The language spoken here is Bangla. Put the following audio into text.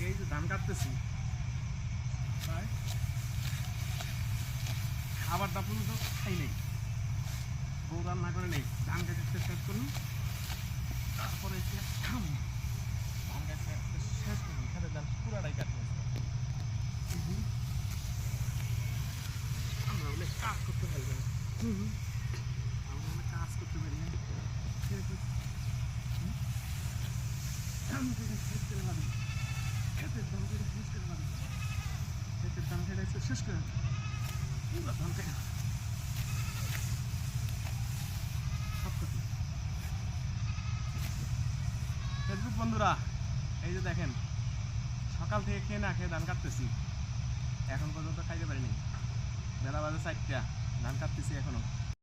এই যে ধান কাটতেছি, খাবারটা পর্যন্ত খাই নেই, বউ রান্না করে নেই, ধান কাটতে শেষ করুন, তারপরে খাবো। ধান কাটতে শেষ করুন, খেতে ধান পুরাটাই কাটতে আমরা অনেক কাজ করতে পারি না, আমরা অনেক কাজ করতে পারি না, ধান থেকে শেষ করে পারি, খেতের ধান থেকে শেষ করে পারি, খেতের ধান থেকে শেষ করে পুরো ধান থেকে সব কিছু। ফেসবুক বন্ধুরা, এই যে দেখেন সকাল থেকে খেয়ে না খেয়ে ধান কাটতেছি, এখন পর্যন্ত খাইতে পারিনি, বেলা বাজে 4টা, ধান কাটতেছি এখনো।